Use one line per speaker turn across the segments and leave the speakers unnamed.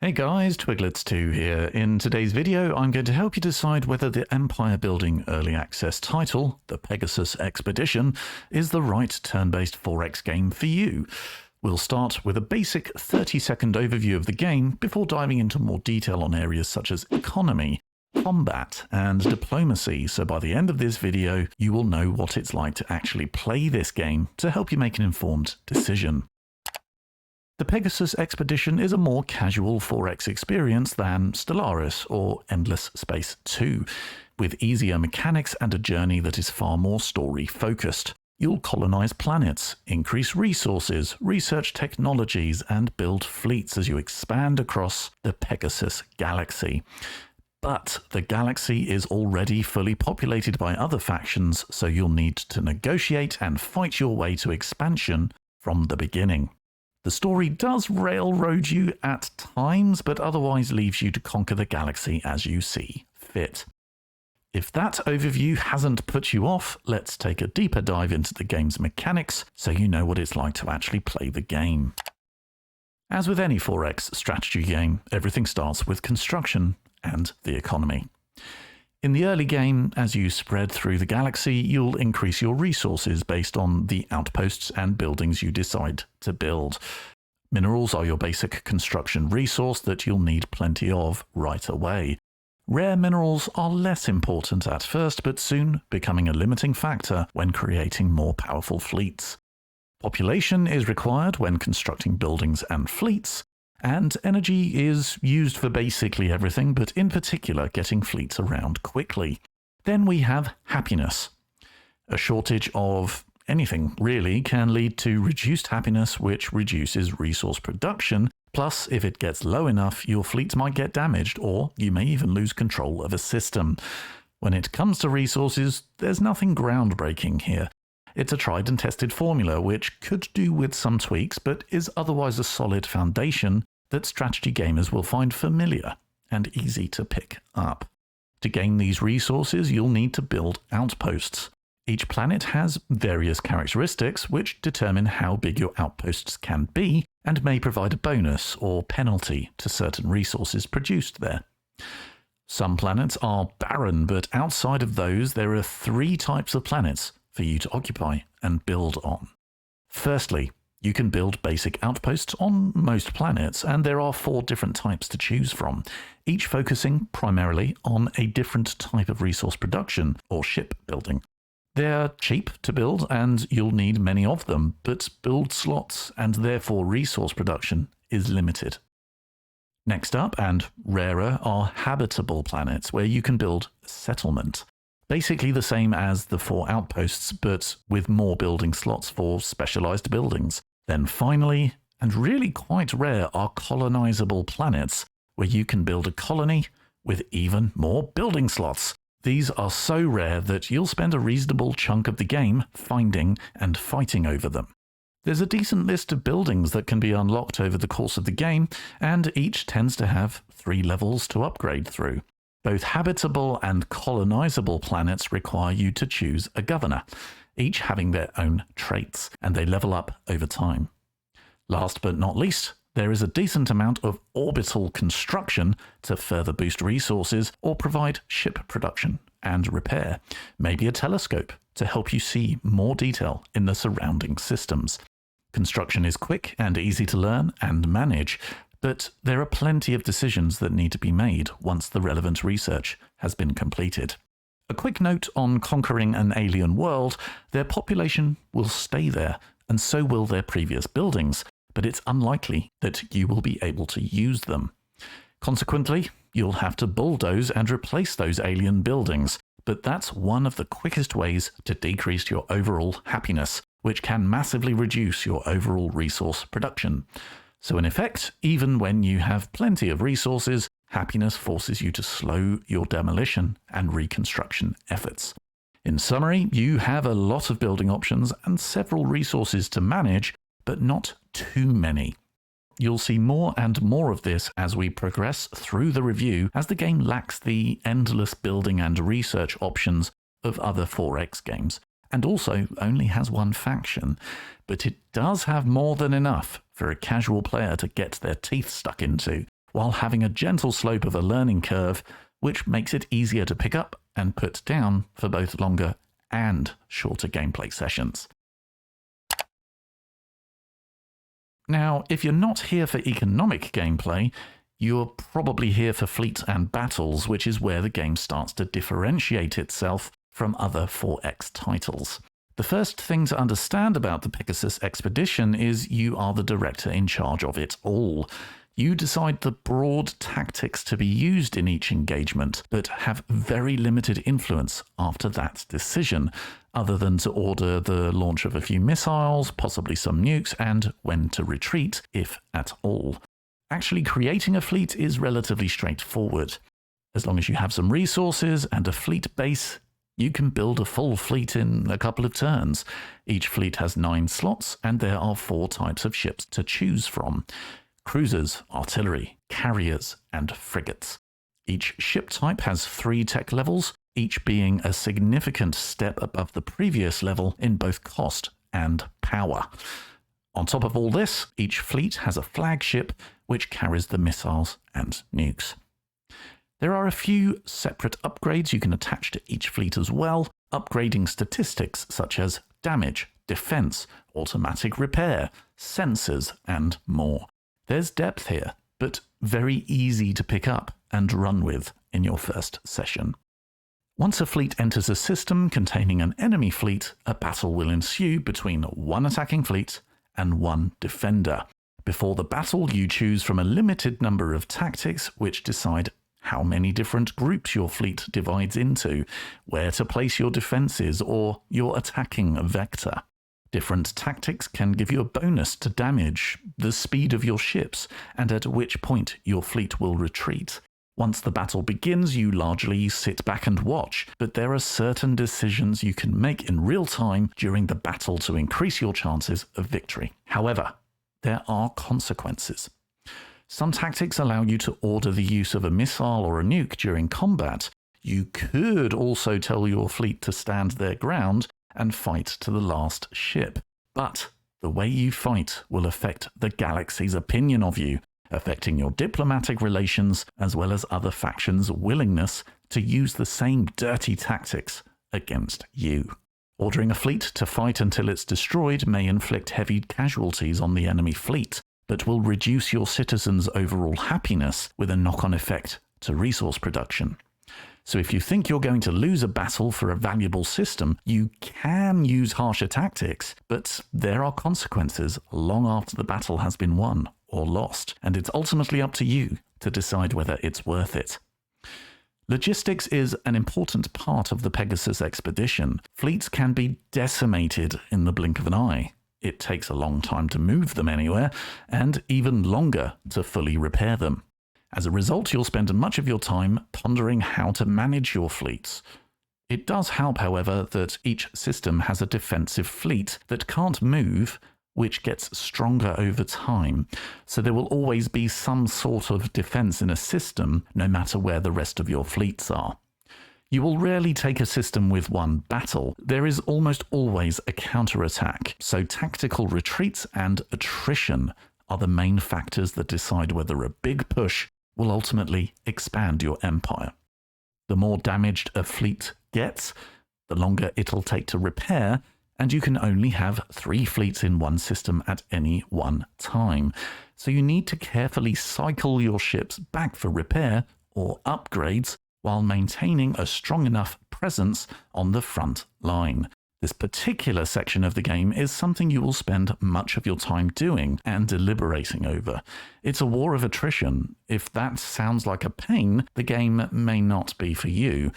Hey guys, Twiglets2 here. In today's video, I'm going to help you decide whether the Empire Building Early Access title, the Pegasus Expedition, is the right turn-based 4X game for you. We'll start with a basic 30-second overview of the game before diving into more detail on areas such as economy, combat, and diplomacy, so by the end of this video, you will know what it's like to actually play this game to help you make an informed decision. The Pegasus Expedition is a more casual 4X experience than Stellaris or Endless Space 2, with easier mechanics and a journey that is far more story-focused. You'll colonize planets, increase resources, research technologies, and build fleets as you expand across the Pegasus Galaxy. But the galaxy is already fully populated by other factions, so you'll need to negotiate and fight your way to expansion from the beginning. The story does railroad you at times, but otherwise leaves you to conquer the galaxy as you see fit. If that overview hasn't put you off, let's take a deeper dive into the game's mechanics so you know what it's like to actually play the game. As with any 4X strategy game, everything starts with construction and the economy. In the early game, as you spread through the galaxy, you'll increase your resources based on the outposts and buildings you decide to build. Minerals are your basic construction resource that you'll need plenty of right away. Rare minerals are less important at first, but soon becoming a limiting factor when creating more powerful fleets. Population is required when constructing buildings and fleets, and energy is used for basically everything, but in particular getting fleets around quickly. Then we have happiness. A shortage of anything really can lead to reduced happiness, which reduces resource production. Plus, if it gets low enough, your fleets might get damaged, or you may even lose control of a system. When it comes to resources, there's nothing groundbreaking here. It's a tried and tested formula which could do with some tweaks, but is otherwise a solid foundation that strategy gamers will find familiar and easy to pick up. To gain these resources, you'll need to build outposts. Each planet has various characteristics which determine how big your outposts can be and may provide a bonus or penalty to certain resources produced there. Some planets are barren, but outside of those, there are 3 types of planets for you to occupy and build on. Firstly, you can build basic outposts on most planets, and there are 4 different types to choose from, each focusing primarily on a different type of resource production or ship building. They're cheap to build, and you'll need many of them, but build slots and therefore resource production is limited. Next up, and rarer, are habitable planets where you can build a settlement. Basically the same as the 4 outposts, but with more building slots for specialized buildings. Then finally, and really quite rare, are colonizable planets, where you can build a colony with even more building slots. These are so rare that you'll spend a reasonable chunk of the game finding and fighting over them. There's a decent list of buildings that can be unlocked over the course of the game, and each tends to have 3 levels to upgrade through. Both habitable and colonizable planets require you to choose a governor, each having their own traits, and they level up over time. Last but not least, there is a decent amount of orbital construction to further boost resources or provide ship production and repair, maybe a telescope to help you see more detail in the surrounding systems. Construction is quick and easy to learn and manage, but there are plenty of decisions that need to be made once the relevant research has been completed. A quick note on conquering an alien world: their population will stay there, and so will their previous buildings, but it's unlikely that you will be able to use them. Consequently, you'll have to bulldoze and replace those alien buildings, but that's one of the quickest ways to decrease your overall happiness, which can massively reduce your overall resource production. So in effect, even when you have plenty of resources, happiness forces you to slow your demolition and reconstruction efforts. In summary, you have a lot of building options and several resources to manage, but not too many. You'll see more and more of this as we progress through the review, as the game lacks the endless building and research options of other 4X games, and also only has 1 faction. But it does have more than enough for a casual player to get their teeth stuck into, while having a gentle slope of a learning curve, which makes it easier to pick up and put down for both longer and shorter gameplay sessions. Now, if you're not here for economic gameplay, you're probably here for fleets and battles, which is where the game starts to differentiate itself from other 4X titles. The first thing to understand about the Pegasus Expedition is you are the director in charge of it all. You decide the broad tactics to be used in each engagement, but have very limited influence after that decision, other than to order the launch of a few missiles, possibly some nukes, and when to retreat, if at all. Actually creating a fleet is relatively straightforward. As long as you have some resources and a fleet base, you can build a full fleet in a couple of turns. Each fleet has 9 slots, and there are 4 types of ships to choose from: cruisers, artillery, carriers, and frigates. Each ship type has 3 tech levels, each being a significant step above the previous level in both cost and power. On top of all this, each fleet has a flagship which carries the missiles and nukes. There are a few separate upgrades you can attach to each fleet as well, upgrading statistics such as damage, defense, automatic repair, sensors, and more. There's depth here, but very easy to pick up and run with in your first session. Once a fleet enters a system containing an enemy fleet, a battle will ensue between 1 attacking fleet and 1 defender. Before the battle, you choose from a limited number of tactics which decide how many different groups your fleet divides into, where to place your defenses, or your attacking vector. Different tactics can give you a bonus to damage, the speed of your ships, and at which point your fleet will retreat. Once the battle begins, you largely sit back and watch, but there are certain decisions you can make in real time during the battle to increase your chances of victory. However, there are consequences. Some tactics allow you to order the use of a missile or a nuke during combat. You could also tell your fleet to stand their ground and fight to the last ship. But the way you fight will affect the galaxy's opinion of you, affecting your diplomatic relations as well as other factions' willingness to use the same dirty tactics against you. Ordering a fleet to fight until it's destroyed may inflict heavy casualties on the enemy fleet, but will reduce your citizens' overall happiness with a knock-on effect to resource production. So if you think you're going to lose a battle for a valuable system, you can use harsher tactics, but there are consequences long after the battle has been won or lost, and it's ultimately up to you to decide whether it's worth it. Logistics is an important part of the Pegasus Expedition. Fleets can be decimated in the blink of an eye. It takes a long time to move them anywhere, and even longer to fully repair them. As a result, you'll spend much of your time pondering how to manage your fleets. It does help, however, that each system has a defensive fleet that can't move, which gets stronger over time, so there will always be some sort of defense in a system, no matter where the rest of your fleets are. You will rarely take a system with one battle. There is almost always a counterattack, so tactical retreats and attrition are the main factors that decide whether a big push will ultimately expand your empire. The more damaged a fleet gets, the longer it'll take to repair, and you can only have 3 fleets in one system at any one time. So you need to carefully cycle your ships back for repair or upgrades while maintaining a strong enough presence on the front line. This particular section of the game is something you will spend much of your time doing and deliberating over. It's a war of attrition. If that sounds like a pain, the game may not be for you.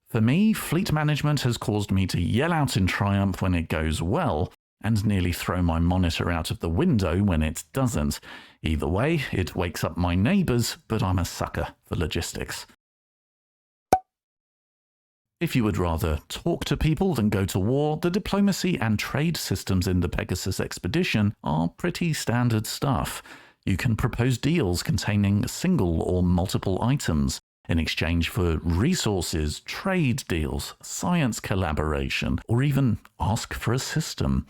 For me, fleet management has caused me to yell out in triumph when it goes well, and nearly throw my monitor out of the window when it doesn't. Either way, it wakes up my neighbours, but I'm a sucker for logistics. If you would rather talk to people than go to war, the diplomacy and trade systems in the Pegasus Expedition are pretty standard stuff. You can propose deals containing single or multiple items in exchange for resources, trade deals, science collaboration, or even ask for a system.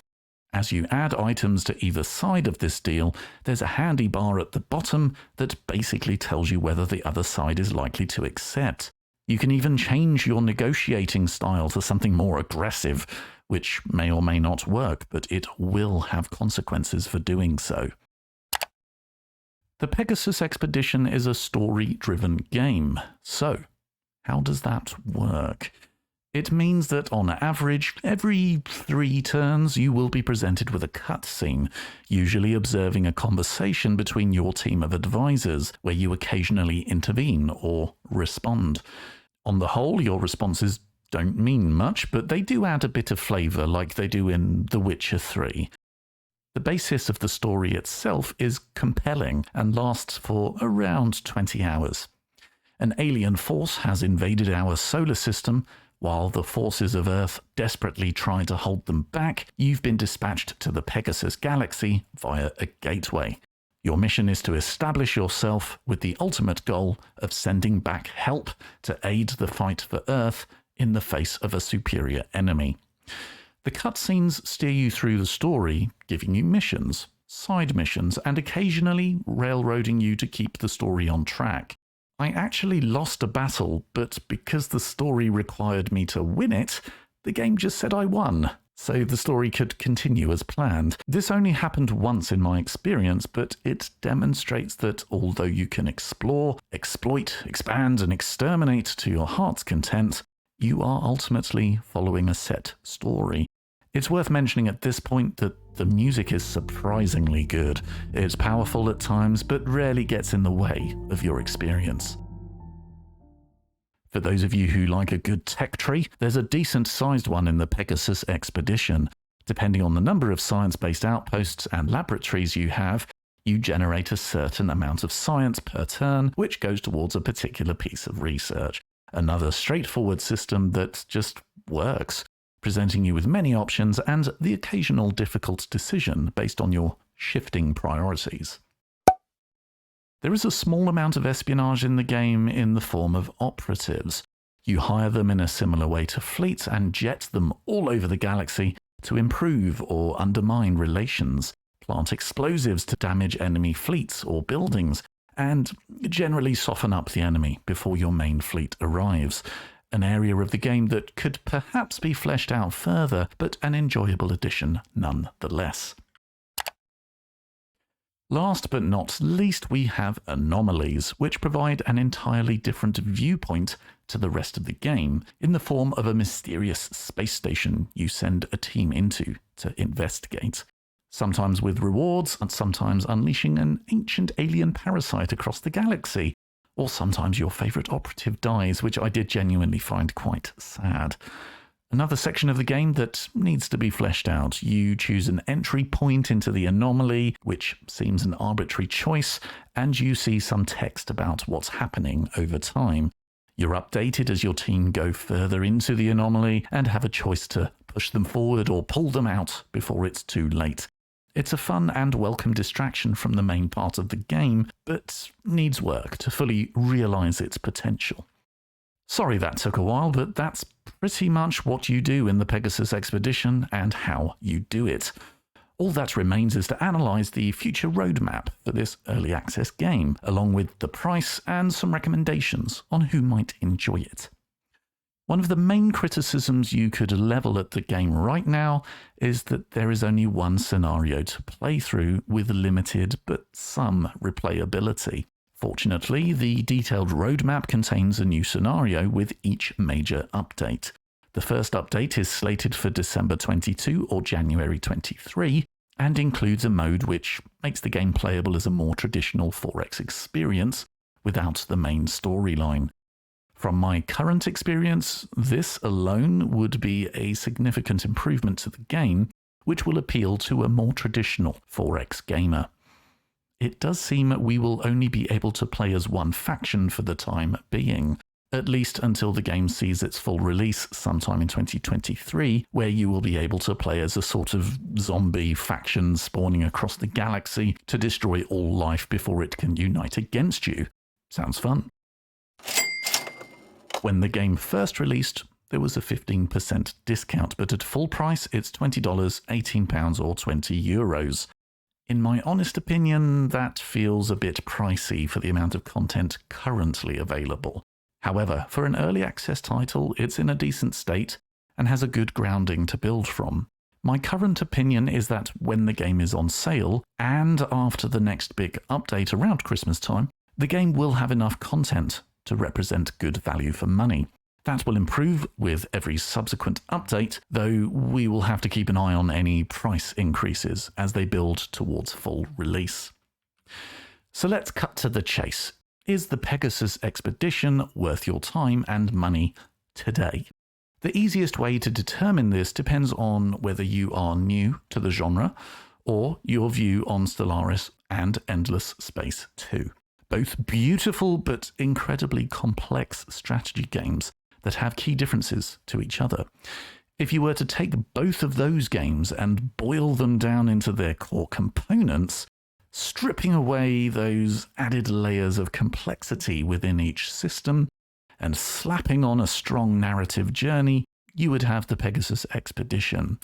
As you add items to either side of this deal, there's a handy bar at the bottom that basically tells you whether the other side is likely to accept. You can even change your negotiating style to something more aggressive, which may or may not work, but it will have consequences for doing so. The Pegasus Expedition is a story-driven game. So, how does that work? It means that on average, every 3 turns you will be presented with a cutscene, usually observing a conversation between your team of advisors, where you occasionally intervene or respond. On the whole, your responses don't mean much, but they do add a bit of flavour like they do in The Witcher 3. The basis of the story itself is compelling and lasts for around 20 hours. An alien force has invaded our solar system. While the forces of Earth desperately try to hold them back, you've been dispatched to the Pegasus Galaxy via a gateway. Your mission is to establish yourself with the ultimate goal of sending back help to aid the fight for Earth in the face of a superior enemy. The cutscenes steer you through the story, giving you missions, side missions, and occasionally railroading you to keep the story on track. I actually lost a battle, but because the story required me to win it, the game just said I won, so the story could continue as planned. This only happened once in my experience, but it demonstrates that although you can explore, exploit, expand, and exterminate to your heart's content, you are ultimately following a set story. It's worth mentioning at this point that the music is surprisingly good. It's powerful at times, but rarely gets in the way of your experience. For those of you who like a good tech tree, there's a decent-sized one in the Pegasus Expedition. Depending on the number of science-based outposts and laboratories you have, you generate a certain amount of science per turn, which goes towards a particular piece of research. Another straightforward system that just works, presenting you with many options and the occasional difficult decision based on your shifting priorities. There is a small amount of espionage in the game in the form of operatives. You hire them in a similar way to fleets and jet them all over the galaxy to improve or undermine relations, plant explosives to damage enemy fleets or buildings, and generally soften up the enemy before your main fleet arrives. An area of the game that could perhaps be fleshed out further, but an enjoyable addition nonetheless. Last but not least, we have anomalies, which provide an entirely different viewpoint to the rest of the game, in the form of a mysterious space station you send a team into to investigate. Sometimes with rewards, and sometimes unleashing an ancient alien parasite across the galaxy. Or sometimes your favourite operative dies, which I did genuinely find quite sad. Another section of the game that needs to be fleshed out. You choose an entry point into the anomaly, which seems an arbitrary choice, and you see some text about what's happening over time. You're updated as your team go further into the anomaly and have a choice to push them forward or pull them out before it's too late. It's a fun and welcome distraction from the main part of the game, but needs work to fully realise its potential. Sorry that took a while, but that's pretty much what you do in the Pegasus Expedition and how you do it. All that remains is to analyse the future roadmap for this early access game, along with the price and some recommendations on who might enjoy it. One of the main criticisms you could level at the game right now is that there is only one scenario to play through with limited but some replayability. Fortunately, the detailed roadmap contains a new scenario with each major update. The first update is slated for December 22 or January 23 and includes a mode which makes the game playable as a more traditional 4X experience without the main storyline. From my current experience, this alone would be a significant improvement to the game, which will appeal to a more traditional 4X gamer. It does seem we will only be able to play as one faction for the time being, at least until the game sees its full release sometime in 2023, where you will be able to play as a sort of zombie faction spawning across the galaxy to destroy all life before it can unite against you. Sounds fun. When the game first released, there was a 15% discount, but at full price, it's $20, £18 or €20. In my honest opinion, that feels a bit pricey for the amount of content currently available. However, for an early access title, it's in a decent state and has a good grounding to build from. My current opinion is that when the game is on sale, and after the next big update around Christmas time, the game will have enough content to represent good value for money. That will improve with every subsequent update, though we will have to keep an eye on any price increases as they build towards full release. So let's cut to the chase. Is the Pegasus Expedition worth your time and money today? The easiest way to determine this depends on whether you are new to the genre or your view on Stellaris and Endless Space 2. Both beautiful but incredibly complex strategy games that have key differences to each other. If you were to take both of those games and boil them down into their core components, stripping away those added layers of complexity within each system, and slapping on a strong narrative journey, you would have the Pegasus Expedition.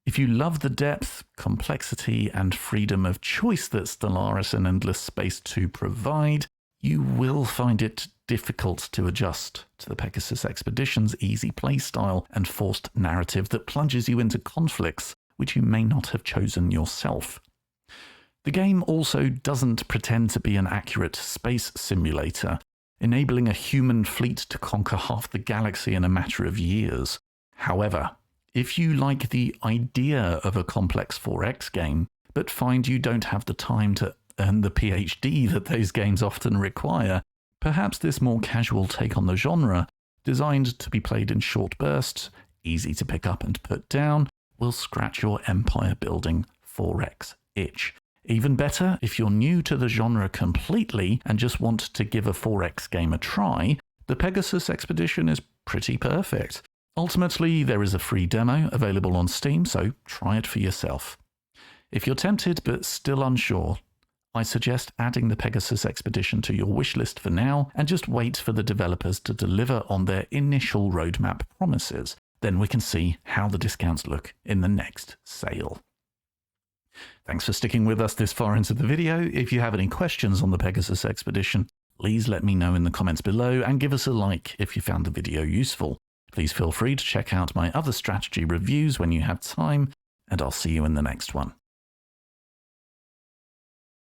If you love the depth, complexity, and freedom of choice that Stellaris and Endless Space 2 provide, you will find it difficult to adjust to the Pegasus Expedition's easy playstyle and forced narrative that plunges you into conflicts which you may not have chosen yourself. The game also doesn't pretend to be an accurate space simulator, enabling a human fleet to conquer half the galaxy in a matter of years. However, if you like the idea of a complex 4X game, but find you don't have the time to earn the PhD that those games often require, perhaps this more casual take on the genre, designed to be played in short bursts, easy to pick up and put down, will scratch your empire-building 4X itch. Even better, if you're new to the genre completely and just want to give a 4X game a try, the Pegasus Expedition is pretty perfect. Ultimately, there is a free demo available on Steam, so try it for yourself. If you're tempted but still unsure, I suggest adding the Pegasus Expedition to your wishlist for now and just wait for the developers to deliver on their initial roadmap promises. Then we can see how the discounts look in the next sale. Thanks for sticking with us this far into the video. If you have any questions on the Pegasus Expedition, please let me know in the comments below and give us a like if you found the video useful. Please feel free to check out my other strategy reviews when you have time, and I'll see you in the next one.